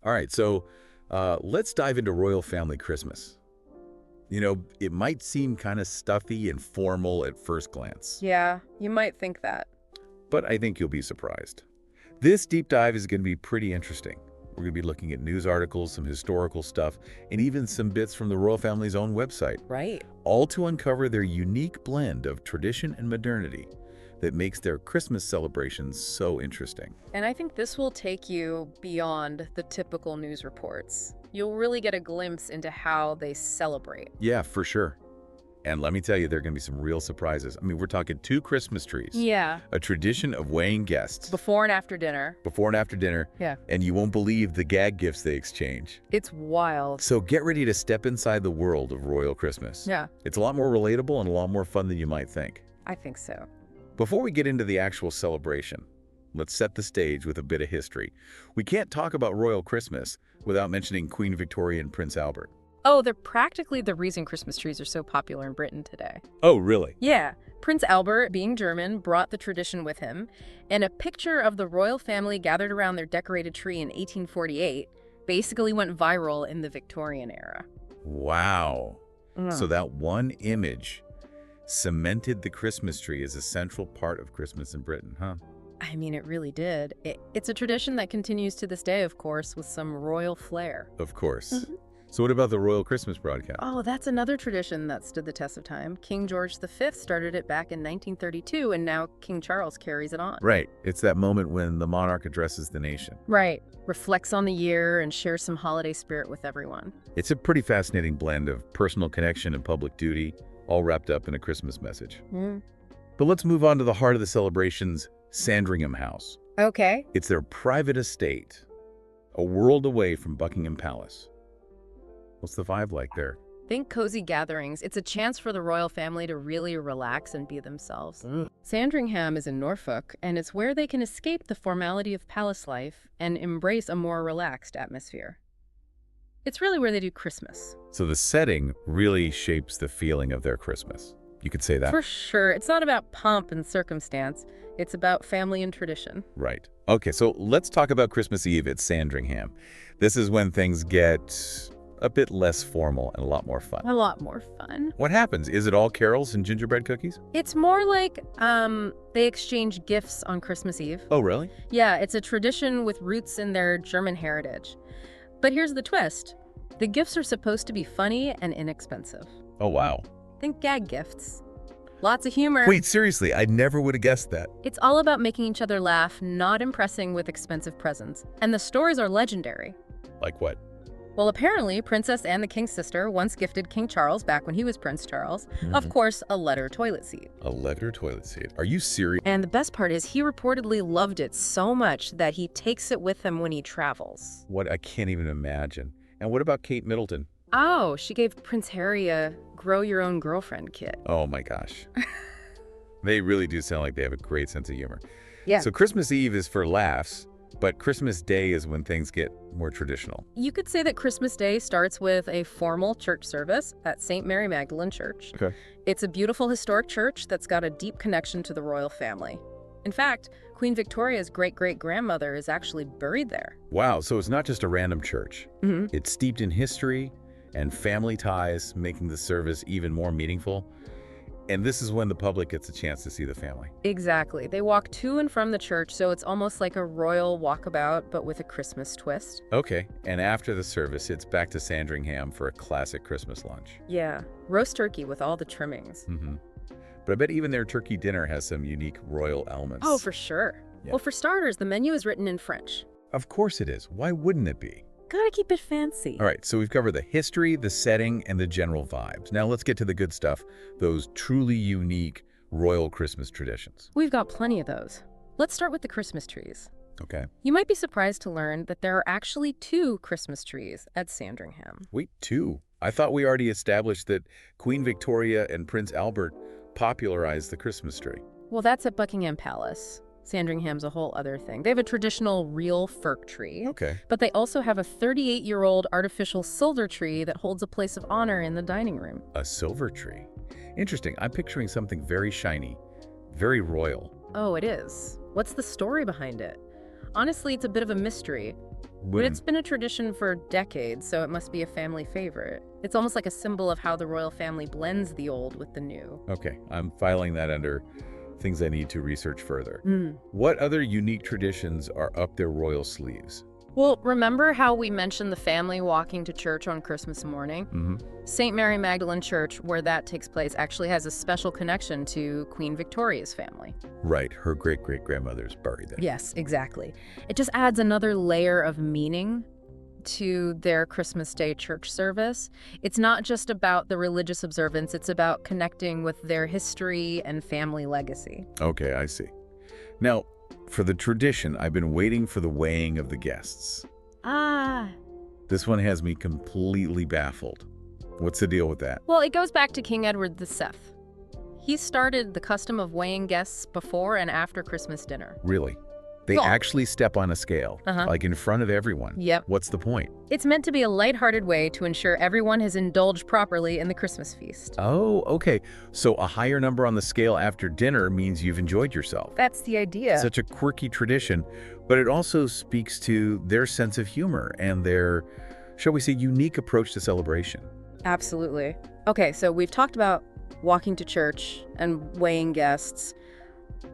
All right, so let's dive into royal family Christmas. It might seem kind of stuffy and formal at first glance, Yeah, you might think that. but I think you'll be surprised. This deep dive is going to be pretty interesting. We're going to be looking at news articles, some historical stuff, and even some bits from the royal family's own website, Right. all to uncover their unique blend of tradition and modernity that makes their Christmas celebrations so interesting. And I think this will take you beyond the typical news reports. You'll really get a glimpse into how they celebrate. Yeah, for sure. And let me tell you, there are going to be some real surprises. I mean, we're talking 2 Christmas trees, Yeah. a tradition of weighing guests Before and after dinner. before and after dinner, Yeah. and you won't believe the gag gifts they exchange. It's wild. So get ready to step inside the world of royal Christmas. Yeah, It's a lot more relatable and a lot more fun than you might think. I think so. Before we get into the actual celebration, let's set the stage with a bit of history. We can't talk about royal Christmas without mentioning Queen Victoria and Prince Albert. Oh, they're practically the reason Christmas trees are so popular in Britain today. Oh, really? Yeah, Prince Albert, being German, brought the tradition with him, and a picture of the royal family gathered around their decorated tree in 1848 basically went viral in the Victorian era. Wow. Mm. So that one image cemented the Christmas tree as a central part of Christmas in Britain, huh? I mean, it really did. It's a tradition that continues to this day, of course, with some royal flair. Of course. Mhm. So what about the royal Christmas broadcast? Oh, that's another tradition that stood the test of time. King George V started it back in 1932, and now King Charles carries it on. Right. It's that moment when the monarch addresses the nation. Right. Reflects on the year and shares some holiday spirit with everyone. It's a pretty fascinating blend of personal connection and public duty, all wrapped up in a Christmas message. Mm. But let's move on to the heart of the celebrations, Sandringham House. Okay. It's their private estate, a world away from Buckingham Palace. What's the vibe like there? Think cozy gatherings. It's a chance for the royal family to really relax and be themselves. Sandringham is in Norfolk, and it's where they can escape the formality of palace life and embrace a more relaxed atmosphere. It's really where they do Christmas. So the setting really shapes the feeling of their Christmas. You could say that. For sure. It's not about pomp and circumstance. It's about family and tradition. Right. Okay, so let's talk about Christmas Eve at Sandringham. This is when things get a bit less formal and a lot more fun. A lot more fun. What happens? Is it all carols and gingerbread cookies? It's more like they exchange gifts on Christmas Eve. Oh, really? Yeah, it's a tradition with roots in their German heritage. But here's the twist. The gifts are supposed to be funny and inexpensive. Oh, wow. Think gag gifts. Lots of humor. Wait, seriously, I never would have guessed that. It's all about making each other laugh, not impressing with expensive presents. And the stories are legendary. Like what? Well, apparently, Princess Anne the King's sister once gifted King Charles, back when he was Prince Charles, of course, a leather toilet seat. A leather toilet seat. Are you serious? And the best part is he reportedly loved it so much that he takes it with him when he travels. What? I can't even imagine. And what about Kate Middleton? Oh, she gave Prince Harry a grow your own girlfriend kit. Oh my gosh. They really do sound like they have a great sense of humor. Yeah. So Christmas Eve is for laughs, but Christmas Day is when things get more traditional. You could say that Christmas Day starts with a formal church service at St. Mary Magdalene Church. Okay. It's a beautiful historic church that's got a deep connection to the royal family. In fact, Queen Victoria's great-great-grandmother is actually buried there. Wow, so it's not just a random church. Mm-hmm. It's steeped in history and family ties, making the service even more meaningful. And this is when the public gets a chance to see the family. Exactly. They walk to and from the church, so it's almost like a royal walkabout, but with a Christmas twist. Okay, and after the service, it's back to Sandringham for a classic Christmas lunch. Yeah, roast turkey with all the trimmings. But I bet even their turkey dinner has some unique royal elements. Oh, for sure. Yeah. Well, for starters, the menu is written in French. Of course it is. Why wouldn't it be? Gotta keep it fancy. All right, so we've covered the history, the setting, and the general vibes. Now let's get to the good stuff, those truly unique royal Christmas traditions. We've got plenty of those. Let's start with the Christmas trees. Okay. You might be surprised to learn that there are actually 2 Christmas trees at Sandringham. Wait, 2? I thought we already established that Queen Victoria and Prince Albert popularized the Christmas tree. Well, that's at Buckingham Palace. Sandringham's a whole other thing. They have a traditional real fir tree, Okay. but they also have a 38-year-old artificial silver tree that holds a place of honor in the dining room. A silver tree. Interesting. I'm picturing something very shiny, very royal. Oh, it is. What's the story behind it? Honestly, it's a bit of a mystery. But it's been a tradition for decades, so it must be a family favorite. It's almost like a symbol of how the royal family blends the old with the new. Okay, I'm filing that under things I need to research further. Mm. What other unique traditions are up their royal sleeves? Well, remember how we mentioned the family walking to church on Christmas morning? Mm-hmm. St. Mary Magdalene Church, where that takes place, actually has a special connection to Queen Victoria's family. Right, her great-great-grandmother's buried there. Yes, exactly. It just adds another layer of meaning to their Christmas Day church service. It's not just about the religious observance, it's about connecting with their history and family legacy. Okay, I see. Now, for the tradition, I've been waiting for the weighing of the guests. Ah. This one has me completely baffled. What's the deal with that? Well, it goes back to King Edward VII. He started the custom of weighing guests before and after Christmas dinner. Really? They Well- actually step on a scale, like in front of everyone. Yep. What's the point? It's meant to be a lighthearted way to ensure everyone has indulged properly in the Christmas feast. Oh, okay. So a higher number on the scale after dinner means you've enjoyed yourself. That's the idea. Such a quirky tradition, but it also speaks to their sense of humor and their, shall we say, unique approach to celebration. Absolutely. Okay, so we've talked about walking to church and weighing guests.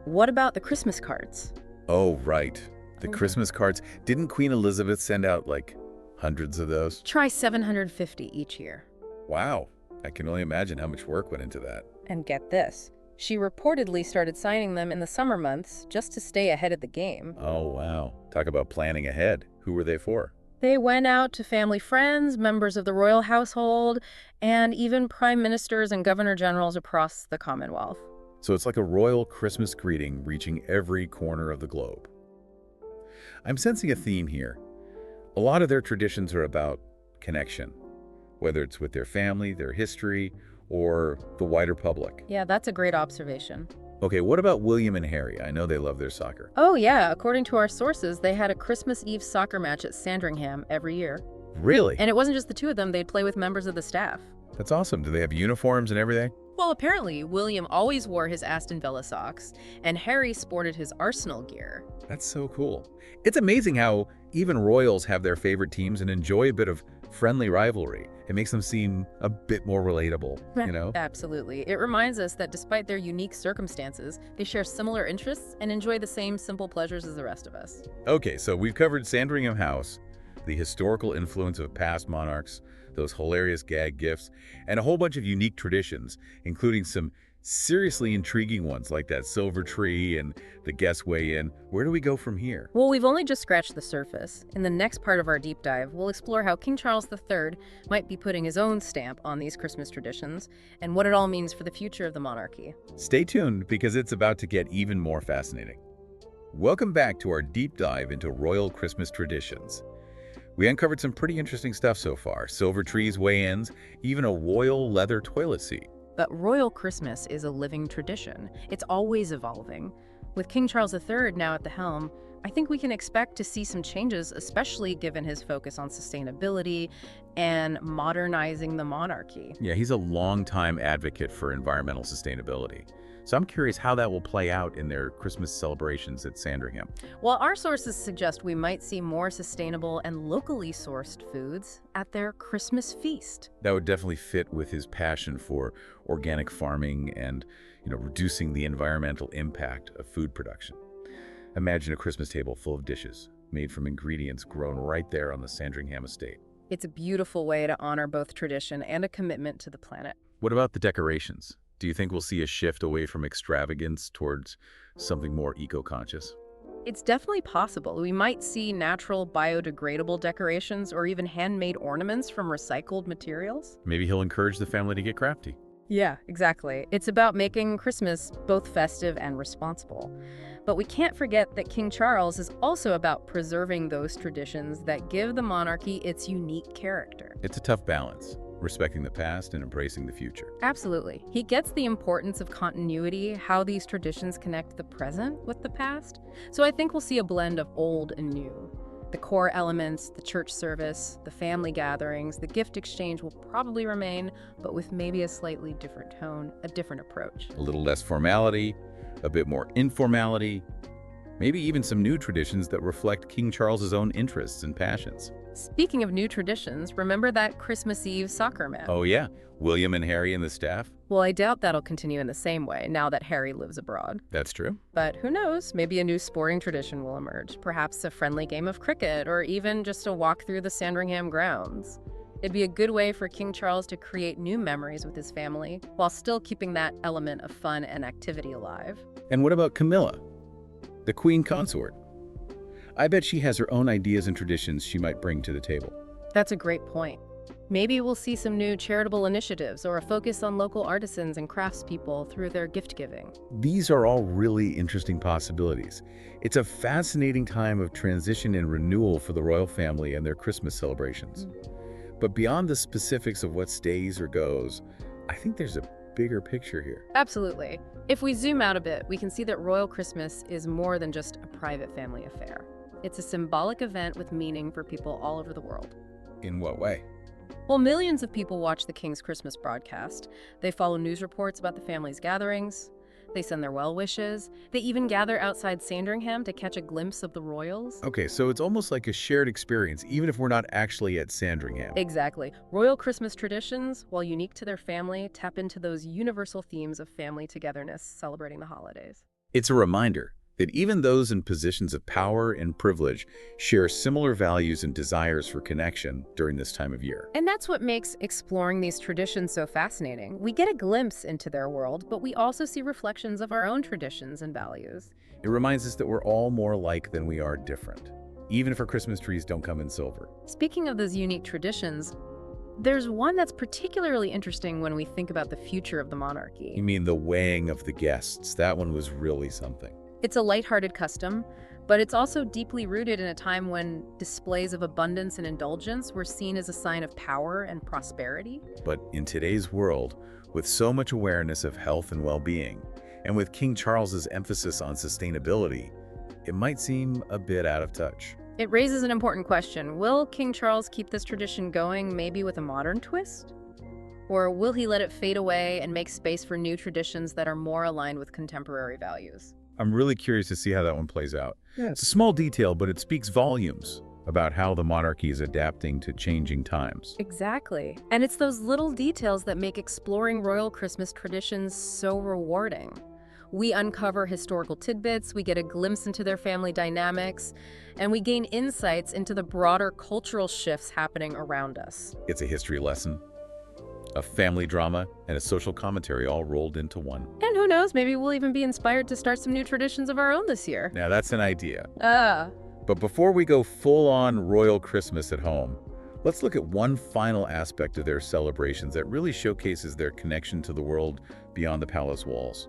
What about the Christmas cards? Oh, right. The Christmas cards. Didn't Queen Elizabeth send out, like, hundreds of those? Try 750 each year. Wow. I can only imagine how much work went into that. And get this, she reportedly started signing them in the summer months just to stay ahead of the game. Oh, wow. Talk about planning ahead. Who were they for? They went out to family friends, members of the royal household, and even prime ministers and governor generals across the Commonwealth. So it's like a royal Christmas greeting reaching every corner of the globe. I'm sensing a theme here. A lot of their traditions are about connection, whether it's with their family, their history, or the wider public. Yeah, that's a great observation. Okay, what about William and Harry? I know they love their soccer. Oh yeah, according to our sources, they had a Christmas Eve soccer match at Sandringham every year. Really? And it wasn't just the two of them, they'd play with members of the staff. That's awesome. Do they have uniforms and everything? Well, apparently, William always wore his Aston Villa socks, and Harry sported his Arsenal gear. That's so cool. It's amazing how even royals have their favorite teams and enjoy a bit of friendly rivalry. It makes them seem a bit more relatable, you know? Absolutely. It reminds us that despite their unique circumstances, they share similar interests and enjoy the same simple pleasures as the rest of us. Okay, so we've covered Sandringham House, the historical influence of past monarchs, those hilarious gag gifts, and a whole bunch of unique traditions, including some seriously intriguing ones like that silver tree and the guest weigh-in. Where do we go from here? Well, we've only just scratched the surface. In the next part of our deep dive, we'll explore how King Charles III might be putting his own stamp on these Christmas traditions and what it all means for the future of the monarchy. Stay tuned because it's about to get even more fascinating. Welcome back to our deep dive into royal Christmas traditions. We uncovered some pretty interesting stuff so far. Silver trees, weigh-ins, even a royal leather toilet seat. But royal Christmas is a living tradition. It's always evolving. With King Charles III now at the helm, I think we can expect to see some changes, especially given his focus on sustainability and modernizing the monarchy. Yeah, he's a longtime advocate for environmental sustainability. So I'm curious how that will play out in their Christmas celebrations at Sandringham. While our sources suggest we might see more sustainable and locally sourced foods at their Christmas feast. That would definitely fit with his passion for organic farming and, reducing the environmental impact of food production. Imagine a Christmas table full of dishes made from ingredients grown right there on the Sandringham estate. It's a beautiful way to honor both tradition and a commitment to the planet. What about the decorations? Do you think we'll see a shift away from extravagance towards something more eco-conscious? It's definitely possible. We might see natural, biodegradable decorations or even handmade ornaments from recycled materials. Maybe he'll encourage the family to get crafty. Yeah, exactly. It's about making Christmas both festive and responsible. But we can't forget that King Charles is also about preserving those traditions that give the monarchy its unique character. It's a tough balance, respecting the past and embracing the future. Absolutely. He gets the importance of continuity, how these traditions connect the present with the past. So I think we'll see a blend of old and new. The core elements, the church service, the family gatherings, the gift exchange will probably remain, but with maybe a slightly different tone, a different approach. A little less formality, a bit more informality, Maybe even some new traditions that reflect King Charles's own interests and passions. Speaking of new traditions, remember that Christmas Eve soccer match? Oh yeah, William and Harry and the staff? Well, I doubt that'll continue in the same way now that Harry lives abroad. That's true. But who knows, maybe a new sporting tradition will emerge, perhaps a friendly game of cricket, or even just a walk through the Sandringham grounds. It'd be a good way for King Charles to create new memories with his family, while still keeping that element of fun and activity alive. And what about Camilla, the Queen Consort? I bet she has her own ideas and traditions she might bring to the table. That's a great point. Maybe we'll see some new charitable initiatives or a focus on local artisans and craftspeople through their gift giving. These are all really interesting possibilities. It's a fascinating time of transition and renewal for the royal family and their Christmas celebrations. But beyond the specifics of what stays or goes, I think there's a bigger picture here. Absolutely. If we zoom out a bit, we can see that Royal Christmas is more than just a private family affair. It's a symbolic event with meaning for people all over the world. In what way? Well, millions of people watch the King's Christmas broadcast. They follow news reports about the family's gatherings. They send their well wishes. They even gather outside Sandringham to catch a glimpse of the royals. Okay, so it's almost like a shared experience, even if we're not actually at Sandringham. Exactly. Royal Christmas traditions, while unique to their family, tap into those universal themes of family togetherness celebrating the holidays. It's a reminder that even those in positions of power and privilege share similar values and desires for connection during this time of year. And that's what makes exploring these traditions so fascinating. We get a glimpse into their world, but we also see reflections of our own traditions and values. It reminds us that we're all more alike than we are different, even if our Christmas trees don't come in silver. Speaking of those unique traditions, there's one that's particularly interesting when we think about the future of the monarchy. You mean the weighing of the guests? That one was really something. It's a lighthearted custom, but it's also deeply rooted in a time when displays of abundance and indulgence were seen as a sign of power and prosperity. But in today's world, with so much awareness of health and well-being, and with King Charles's emphasis on sustainability, it might seem a bit out of touch. It raises an important question. Will King Charles keep this tradition going, maybe with a modern twist? Or will he let it fade away and make space for new traditions that are more aligned with contemporary values? I'm really curious to see how that one plays out. Yeah. It's a small detail, but it speaks volumes about how the monarchy is adapting to changing times. Exactly. And it's those little details that make exploring royal Christmas traditions so rewarding. We uncover historical tidbits, we get a glimpse into their family dynamics, and we gain insights into the broader cultural shifts happening around us. It's a history lesson, a family drama, and a social commentary all rolled into one. And who knows, maybe we'll even be inspired to start some new traditions of our own this year. Now that's an idea. Ah. But before we go full-on royal Christmas at home, let's look at one final aspect of their celebrations that really showcases their connection to the world beyond the palace walls.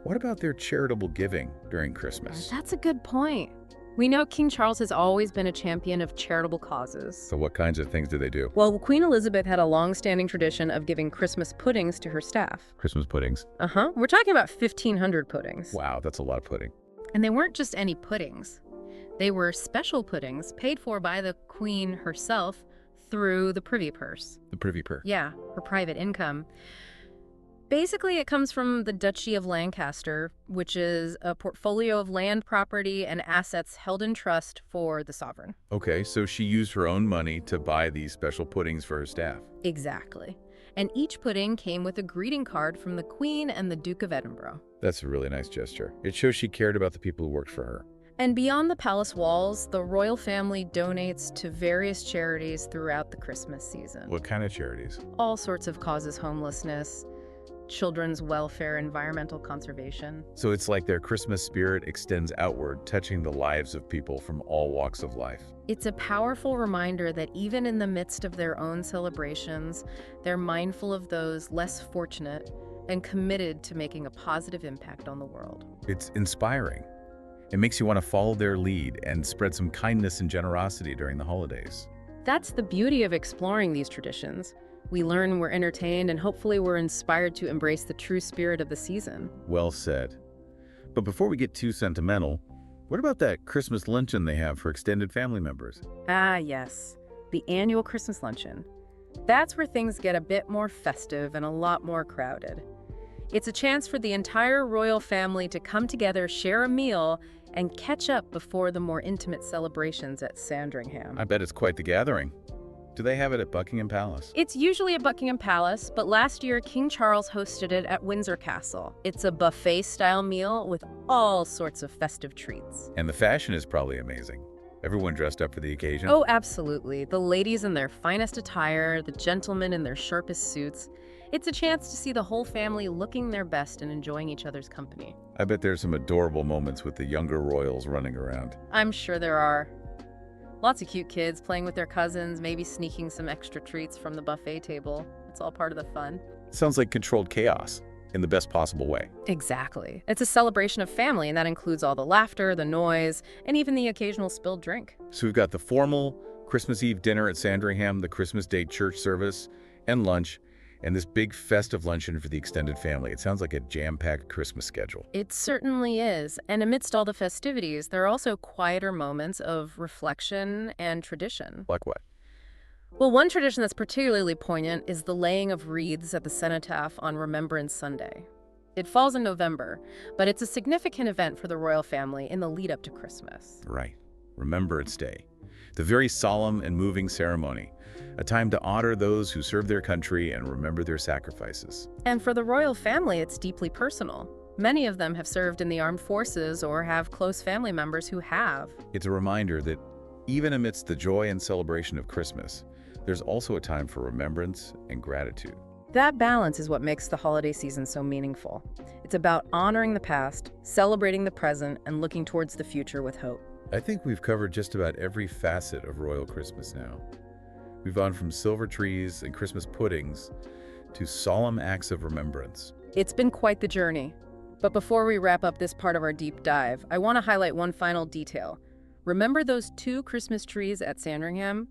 What about their charitable giving during Christmas? That's a good point. We know King Charles has always been a champion of charitable causes. So what kinds of things do they do? Well, Queen Elizabeth had a long-standing tradition of giving Christmas puddings to her staff. Christmas puddings. We're talking about 1,500 puddings. Wow, that's a lot of pudding. And they weren't just any puddings. They were special puddings paid for by the Queen herself through the privy purse. The privy purse. Yeah, her private income. Basically, it comes from the Duchy of Lancaster, which is a portfolio of land, property, and assets held in trust for the sovereign. Okay, so she used her own money to buy these special puddings for her staff. Exactly. And each pudding came with a greeting card from the Queen and the Duke of Edinburgh. That's a really nice gesture. It shows she cared about the people who worked for her. And beyond the palace walls, the royal family donates to various charities throughout the Christmas season. What kind of charities? All sorts of causes: homelessness, children's welfare, environmental conservation. So it's like their Christmas spirit extends outward, touching the lives of people from all walks of life. It's a powerful reminder that even in the midst of their own celebrations, they're mindful of those less fortunate and committed to making a positive impact on the world. It's inspiring. It makes you want to follow their lead and spread some kindness and generosity during the holidays. That's the beauty of exploring these traditions. We learn, we're entertained, and hopefully we're inspired to embrace the true spirit of the season. Well said. But before we get too sentimental, what about that Christmas luncheon they have for extended family members? Ah, yes. The annual Christmas luncheon. That's where things get a bit more festive and a lot more crowded. It's a chance for the entire royal family to come together, share a meal, and catch up before the more intimate celebrations at Sandringham. I bet it's quite the gathering. Do they have it at Buckingham Palace? It's usually at Buckingham Palace, but last year King Charles hosted it at Windsor Castle. It's a buffet-style meal with all sorts of festive treats. And the fashion is probably amazing. Everyone dressed up for the occasion? Oh, absolutely. The ladies in their finest attire, the gentlemen in their sharpest suits. It's a chance to see the whole family looking their best and enjoying each other's company. I bet there's some adorable moments with the younger royals running around. I'm sure there are. Lots of cute kids playing with their cousins, maybe sneaking some extra treats from the buffet table. It's all part of the fun. Sounds like controlled chaos in the best possible way. Exactly. It's a celebration of family, and that includes all the laughter, the noise, and even the occasional spilled drink. So we've got the formal Christmas Eve dinner at Sandringham, the Christmas Day church service, and lunch, and this big festive luncheon for the extended family. It sounds like a jam-packed Christmas schedule. It certainly is. And amidst all the festivities, there are also quieter moments of reflection and tradition. Like what? Well, one tradition that's particularly poignant is the laying of wreaths at the cenotaph on Remembrance Sunday. It falls in November, but it's a significant event for the royal family in the lead up to Christmas. Right. Remembrance Day. The very solemn and moving ceremony. A time to honor those who serve their country and remember their sacrifices. And for the royal family, it's deeply personal. Many of them have served in the armed forces or have close family members who have. It's a reminder that even amidst the joy and celebration of Christmas, there's also a time for remembrance and gratitude. That balance is what makes the holiday season so meaningful. It's about honoring the past, celebrating the present, and looking towards the future with hope. I think we've covered just about every facet of Royal Christmas now. We've gone from silver trees and Christmas puddings to solemn acts of remembrance. It's been quite the journey. But before we wrap up this part of our deep dive, I want to highlight one final detail. Remember those two Christmas trees at Sandringham?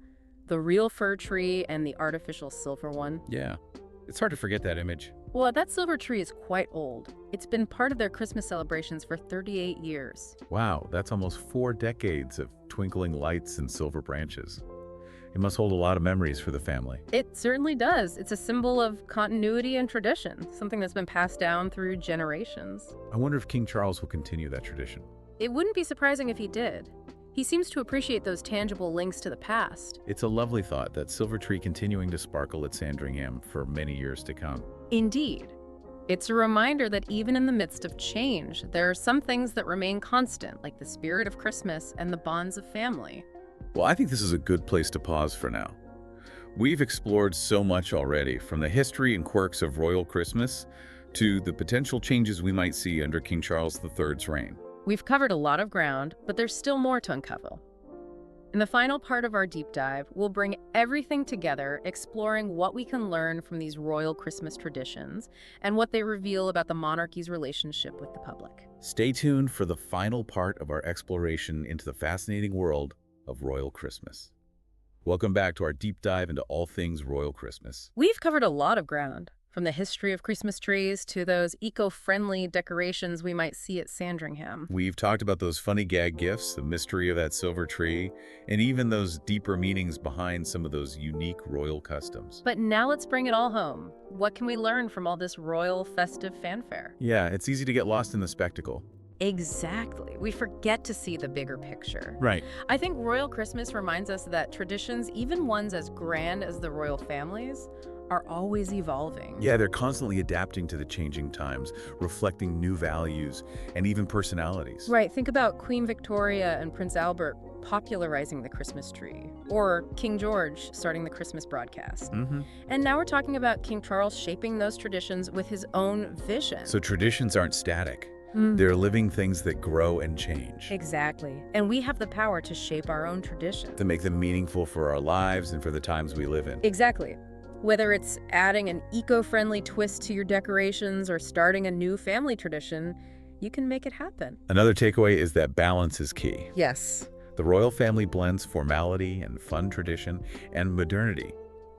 The real fir tree and the artificial silver one? Yeah, it's hard to forget that image. Well, that silver tree is quite old. It's been part of their Christmas celebrations for 38 years. Wow, that's almost 4 decades of twinkling lights and silver branches. It must hold a lot of memories for the family. It certainly does. It's a symbol of continuity and tradition, something that's been passed down through generations. I wonder if King Charles will continue that tradition. It wouldn't be surprising if he did. He seems to appreciate those tangible links to the past. It's a lovely thought, that silver tree continuing to sparkle at Sandringham for many years to come. Indeed. It's a reminder that even in the midst of change, there are some things that remain constant, like the spirit of Christmas and the bonds of family. Well, I think this is a good place to pause for now. We've explored so much already, from the history and quirks of Royal Christmas to the potential changes we might see under King Charles III's reign. We've covered a lot of ground, but there's still more to uncover. In the final part of our deep dive, we'll bring everything together, exploring what we can learn from these royal Christmas traditions and what they reveal about the monarchy's relationship with the public. Stay tuned for the final part of our exploration into the fascinating world of Royal Christmas. Welcome back to our deep dive into all things Royal Christmas. We've covered a lot of ground, from the history of Christmas trees to those eco-friendly decorations we might see at Sandringham. We've talked about those funny gag gifts, the mystery of that silver tree, and even those deeper meanings behind some of those unique royal customs. But now let's bring it all home. What can we learn from all this royal festive fanfare? Yeah, it's easy to get lost in the spectacle. Exactly. We forget to see the bigger picture. Right. I think Royal Christmas reminds us that traditions, even ones as grand as the royal families, are always evolving. Yeah, they're constantly adapting to the changing times, reflecting new values and even personalities. Right. Think about Queen Victoria and Prince Albert popularizing the Christmas tree, or King George starting the Christmas broadcast. And now we're talking about King Charles shaping those traditions with his own vision. So traditions aren't static. They're living things that grow and change. Exactly. And we have the power to shape our own traditions. To make them meaningful for our lives and for the times we live in. Exactly. Whether it's adding an eco-friendly twist to your decorations or starting a new family tradition, you can make it happen. Another takeaway is that balance is key. Yes. The royal family blends formality and fun tradition and modernity,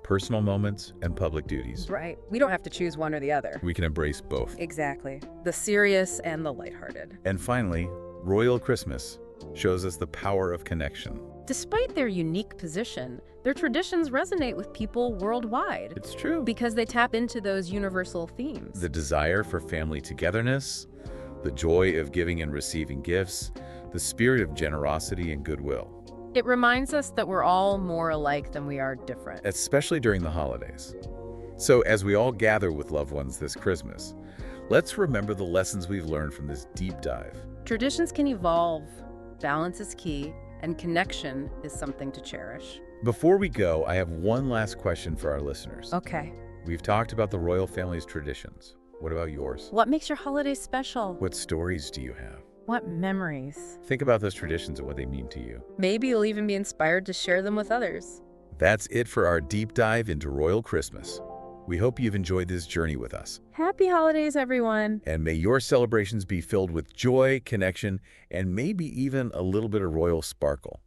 personal moments and public duties. Right. We don't have to choose one or the other. We can embrace both. Exactly. The serious and the lighthearted. And finally, Royal Christmas shows us the power of connection. Despite their unique position, their traditions resonate with people worldwide. It's true. Because they tap into those universal themes. The desire for family togetherness, the joy of giving and receiving gifts, the spirit of generosity and goodwill, It reminds us that we're all more alike than we are different. especially during the holidays. So as we all gather with loved ones this Christmas, let's remember the lessons we've learned from this deep dive. Traditions can evolve, balance is key, and connection is something to cherish. Before we go, I have one last question for our listeners. Okay. We've talked about the royal family's traditions. What about yours? What makes your holiday special? What stories do you have? What memories? Think about those traditions and what they mean to you. Maybe you'll even be inspired to share them with others. That's it for our deep dive into Royal Christmas. We hope you've enjoyed this journey with us. Happy holidays, everyone. And may your celebrations be filled with joy, connection, and maybe even a little bit of royal sparkle.